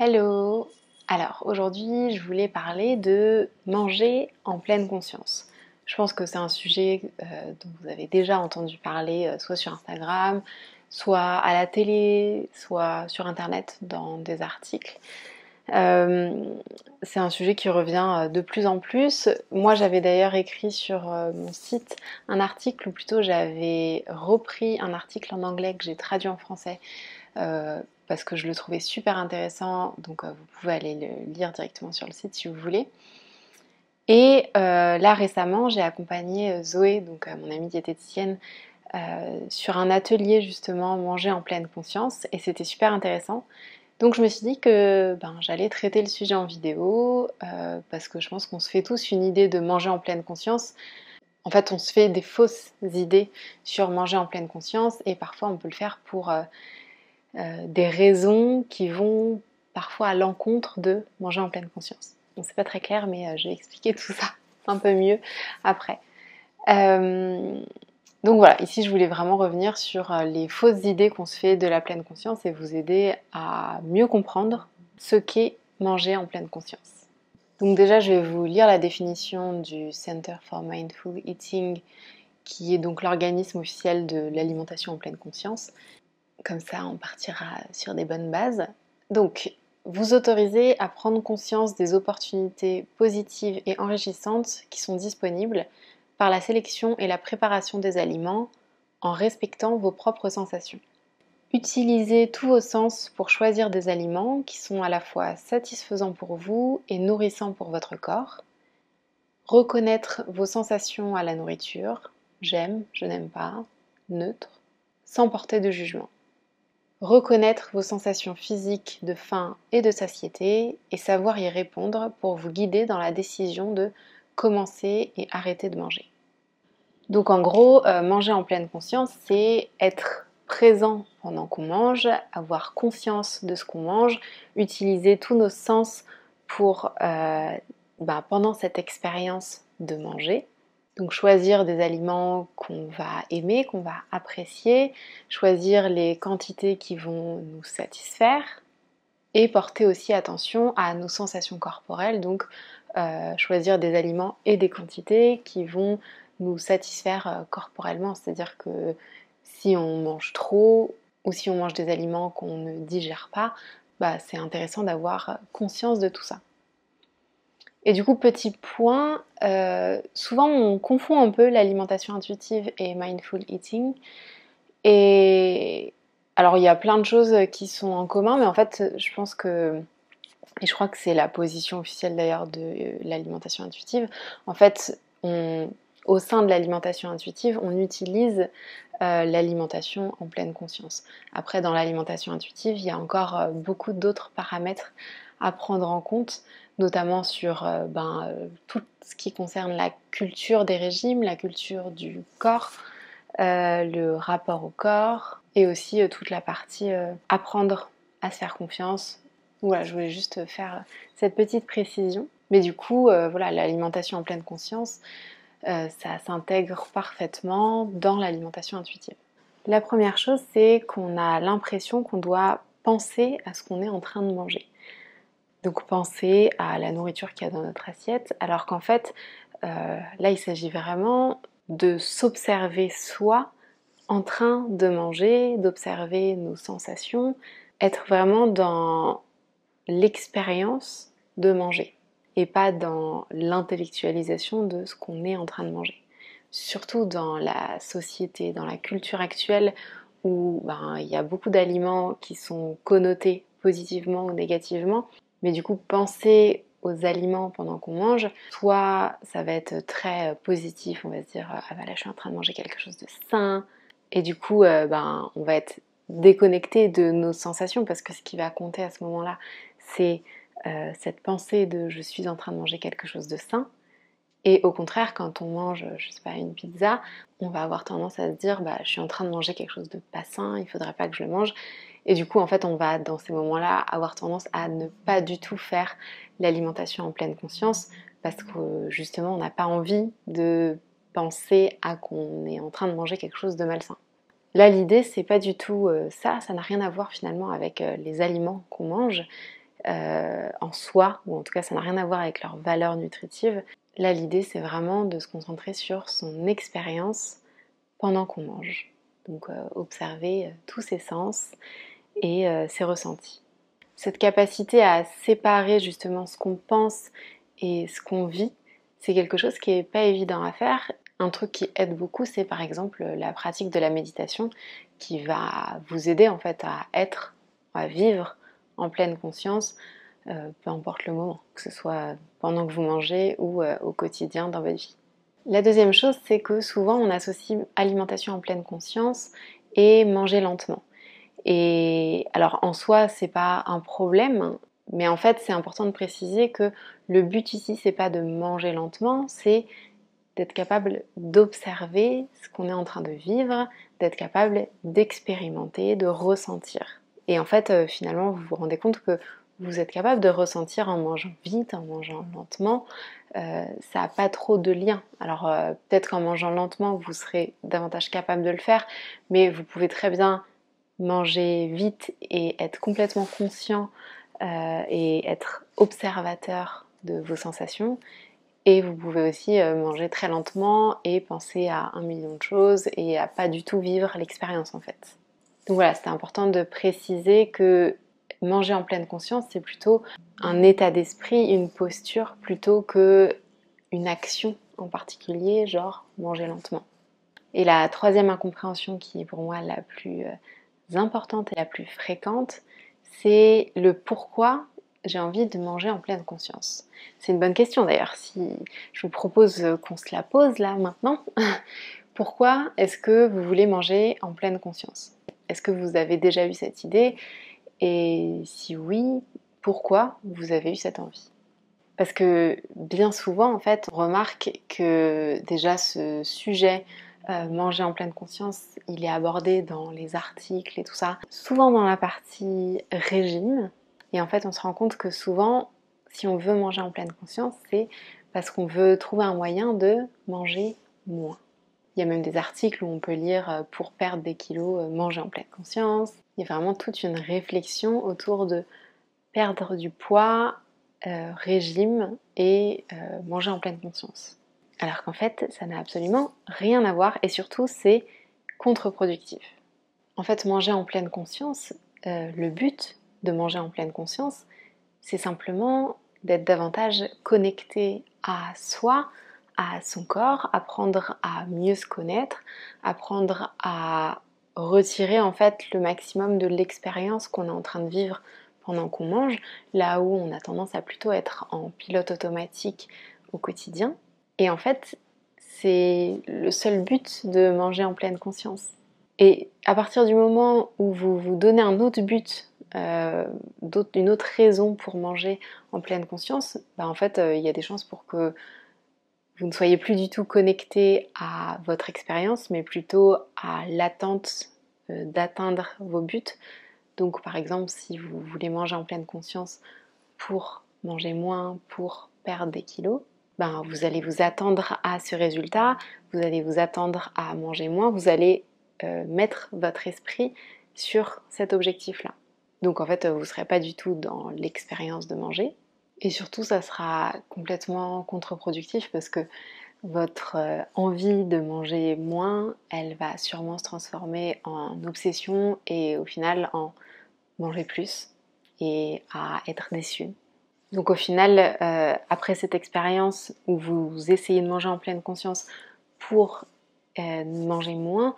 Hello! Alors aujourd'hui je voulais parler de manger en pleine conscience. Je pense que c'est un sujet dont vous avez déjà entendu parler soit sur Instagram, soit à la télé, soit sur internet dans des articles. C'est un sujet qui revient de plus en plus. Moi j'avais d'ailleurs écrit sur mon site un article, ou plutôt j'avais repris un article en anglais que j'ai traduit en français parce que je le trouvais super intéressant, donc vous pouvez aller le lire directement sur le site si vous voulez. Et là récemment j'ai accompagné Zoé, donc mon amie diététicienne, sur un atelier justement manger en pleine conscience, et c'était super intéressant. Donc je me suis dit que j'allais traiter le sujet en vidéo, parce que je pense qu'on se fait tous une idée de manger en pleine conscience. En fait on se fait des fausses idées sur manger en pleine conscience, et parfois on peut le faire pour des raisons qui vont parfois à l'encontre de manger en pleine conscience. Donc c'est pas très clair, mais je vais expliquer tout ça un peu mieux après. Donc voilà, ici je voulais vraiment revenir sur les fausses idées qu'on se fait de la pleine conscience et vous aider à mieux comprendre ce qu'est manger en pleine conscience. Donc déjà je vais vous lire la définition du Center for Mindful Eating, qui est donc l'organisme officiel de l'alimentation en pleine conscience. Comme ça, on partira sur des bonnes bases. Donc, vous autorisez à prendre conscience des opportunités positives et enrichissantes qui sont disponibles par la sélection et la préparation des aliments en respectant vos propres sensations. Utilisez tous vos sens pour choisir des aliments qui sont à la fois satisfaisants pour vous et nourrissants pour votre corps. Reconnaître vos sensations à la nourriture, j'aime, je n'aime pas, neutre, sans porter de jugement. Reconnaître vos sensations physiques de faim et de satiété et savoir y répondre pour vous guider dans la décision de commencer et arrêter de manger. Donc en gros, manger en pleine conscience, c'est être présent pendant qu'on mange, avoir conscience de ce qu'on mange, utiliser tous nos sens pour, pendant cette expérience de manger. Donc choisir des aliments qu'on va aimer, qu'on va apprécier, choisir les quantités qui vont nous satisfaire et porter aussi attention à nos sensations corporelles, donc choisir des aliments et des quantités qui vont nous satisfaire corporellement, c'est-à-dire que si on mange trop ou si on mange des aliments qu'on ne digère pas, c'est intéressant d'avoir conscience de tout ça. Et du coup, petit point, souvent on confond un peu l'alimentation intuitive et mindful eating. Et alors il y a plein de choses qui sont en commun, mais en fait je pense que, et je crois que c'est la position officielle d'ailleurs de l'alimentation intuitive, en fait au sein de l'alimentation intuitive, on utilise l'alimentation en pleine conscience. Après, dans l'alimentation intuitive, il y a encore beaucoup d'autres paramètres à prendre en compte, notamment sur tout ce qui concerne la culture des régimes, la culture du corps, le rapport au corps, et aussi toute la partie apprendre à se faire confiance. Voilà, je voulais juste faire cette petite précision. Mais du coup, voilà, l'alimentation en pleine conscience, ça s'intègre parfaitement dans l'alimentation intuitive. La première chose, c'est qu'on a l'impression qu'on doit penser à ce qu'on est en train de manger. Donc penser à la nourriture qu'il y a dans notre assiette, alors qu'en fait, là il s'agit vraiment de s'observer soi en train de manger, d'observer nos sensations, être vraiment dans l'expérience de manger et pas dans l'intellectualisation de ce qu'on est en train de manger. Surtout dans la société, dans la culture actuelle où il y a beaucoup d'aliments qui sont connotés positivement ou négativement, mais du coup penser aux aliments pendant qu'on mange, soit ça va être très positif, on va se dire ah bah là je suis en train de manger quelque chose de sain, et du coup on va être déconnecté de nos sensations, parce que ce qui va compter à ce moment-là, c'est cette pensée de je suis en train de manger quelque chose de sain. Et au contraire, quand on mange, je sais pas, une pizza, on va avoir tendance à se dire je suis en train de manger quelque chose de pas sain, il faudrait pas que je le mange. Et du coup, en fait, on va dans ces moments-là avoir tendance à ne pas du tout faire l'alimentation en pleine conscience, parce que justement, on n'a pas envie de penser à qu'on est en train de manger quelque chose de malsain. Là, l'idée, c'est pas du tout ça n'a rien à voir finalement avec les aliments qu'on mange. en soi, ou en tout cas ça n'a rien à voir avec leur valeur nutritive. Là l'idée c'est vraiment de se concentrer sur son expérience pendant qu'on mange. Donc observer tous ses sens et ses ressentis. Cette capacité à séparer justement ce qu'on pense et ce qu'on vit, c'est quelque chose qui n'est pas évident à faire. Un truc qui aide beaucoup, c'est par exemple la pratique de la méditation qui va vous aider en fait à être, à vivre en pleine conscience, peu importe le moment, que ce soit pendant que vous mangez ou au quotidien dans votre vie. La deuxième chose, c'est que souvent on associe alimentation en pleine conscience et manger lentement. Et alors en soi, c'est pas un problème, mais en fait, c'est important de préciser que le but ici, c'est pas de manger lentement, c'est d'être capable d'observer ce qu'on est en train de vivre, d'être capable d'expérimenter, de ressentir. Et en fait, finalement, vous vous rendez compte que vous êtes capable de ressentir en mangeant vite, en mangeant lentement. Ça n'a pas trop de lien. Alors peut-être qu'en mangeant lentement, vous serez davantage capable de le faire, mais vous pouvez très bien manger vite et être complètement conscient et être observateur de vos sensations. Et vous pouvez aussi manger très lentement et penser à un million de choses et à pas du tout vivre l'expérience en fait. Donc voilà, c'était important de préciser que manger en pleine conscience, c'est plutôt un état d'esprit, une posture, plutôt que une action en particulier, genre manger lentement. Et la troisième incompréhension qui est pour moi la plus importante et la plus fréquente, c'est le pourquoi j'ai envie de manger en pleine conscience. C'est une bonne question d'ailleurs, si je vous propose qu'on se la pose là maintenant. Pourquoi est-ce que vous voulez manger en pleine conscience? Est-ce que vous avez déjà eu cette idée? Et si oui, pourquoi vous avez eu cette envie? Parce que bien souvent, en fait, on remarque que déjà ce sujet, manger en pleine conscience, il est abordé dans les articles et tout ça, souvent dans la partie régime. Et en fait, on se rend compte que souvent, si on veut manger en pleine conscience, c'est parce qu'on veut trouver un moyen de manger moins. Il y a même des articles où on peut lire pour perdre des kilos, manger en pleine conscience. Il y a vraiment toute une réflexion autour de perdre du poids, régime et manger en pleine conscience. Alors qu'en fait, ça n'a absolument rien à voir et surtout c'est contre-productif. En fait, manger en pleine conscience, le but de manger en pleine conscience, c'est simplement d'être davantage connecté à soi, à son corps, apprendre à mieux se connaître, apprendre à retirer en fait le maximum de l'expérience qu'on est en train de vivre pendant qu'on mange, là où on a tendance à plutôt être en pilote automatique au quotidien. Et en fait, c'est le seul but de manger en pleine conscience. Et à partir du moment où vous vous donnez un autre but, une autre raison pour manger en pleine conscience, bah en fait, il y a des chances pour que vous ne soyez plus du tout connecté à votre expérience, mais plutôt à l'attente d'atteindre vos buts. Donc par exemple, si vous voulez manger en pleine conscience pour manger moins, pour perdre des kilos, ben, vous allez vous attendre à ce résultat, vous allez vous attendre à manger moins, vous allez mettre votre esprit sur cet objectif-là. Donc en fait, vous ne serez pas du tout dans l'expérience de manger. Et surtout, ça sera complètement contre-productif parce que votre envie de manger moins, elle va sûrement se transformer en obsession et au final en manger plus et à être déçu. Donc au final, après cette expérience où vous essayez de manger en pleine conscience pour manger moins,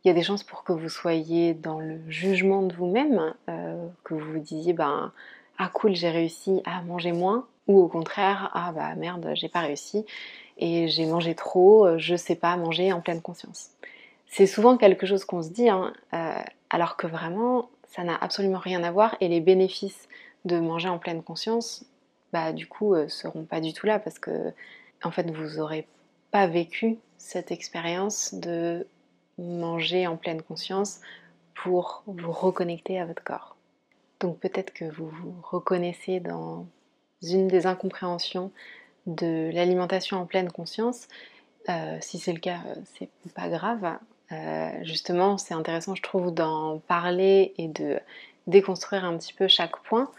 il y a des chances pour que vous soyez dans le jugement de vous-même, que vous vous disiez ben ah cool j'ai réussi à manger moins, ou au contraire ah bah merde j'ai pas réussi et j'ai mangé trop, je sais pas manger en pleine conscience. C'est souvent quelque chose qu'on se dit, hein, alors que vraiment ça n'a absolument rien à voir et les bénéfices de manger en pleine conscience, bah du coup seront pas du tout là parce que en fait vous aurez pas vécu cette expérience de manger en pleine conscience pour vous reconnecter à votre corps. Donc peut-être que vous vous reconnaissez dans une des incompréhensions de l'alimentation en pleine conscience. Si c'est le cas, c'est pas grave. Justement, c'est intéressant, je trouve, d'en parler et de déconstruire un petit peu chaque point.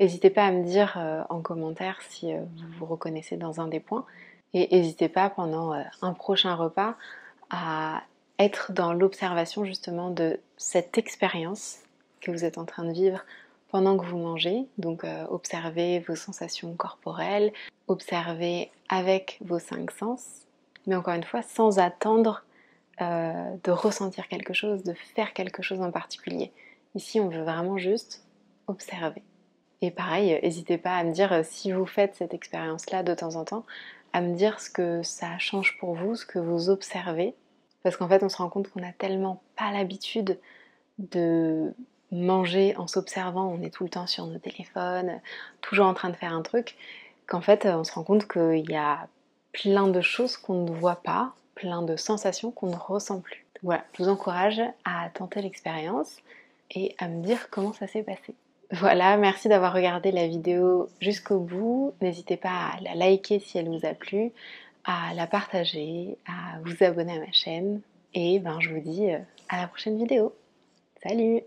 N'hésitez pas à me dire en commentaire si vous vous reconnaissez dans un des points. Et n'hésitez pas pendant un prochain repas à être dans l'observation justement de cette expérience que vous êtes en train de vivre pendant que vous mangez. Donc observez vos sensations corporelles, observez avec vos 5 sens, mais encore une fois sans attendre de ressentir quelque chose, de faire quelque chose en particulier. Ici on veut vraiment juste observer. Et pareil, n'hésitez pas à me dire si vous faites cette expérience-là de temps en temps, à me dire ce que ça change pour vous, ce que vous observez. Parce qu'en fait, on se rend compte qu'on n'a tellement pas l'habitude de manger en s'observant. On est tout le temps sur nos téléphones, toujours en train de faire un truc, qu'en fait, on se rend compte qu'il y a plein de choses qu'on ne voit pas, plein de sensations qu'on ne ressent plus. Donc voilà, je vous encourage à tenter l'expérience et à me dire comment ça s'est passé. Voilà, merci d'avoir regardé la vidéo jusqu'au bout. N'hésitez pas à la liker si elle vous a plu, à la partager, à vous abonner à ma chaîne. Et je vous dis à la prochaine vidéo. Salut!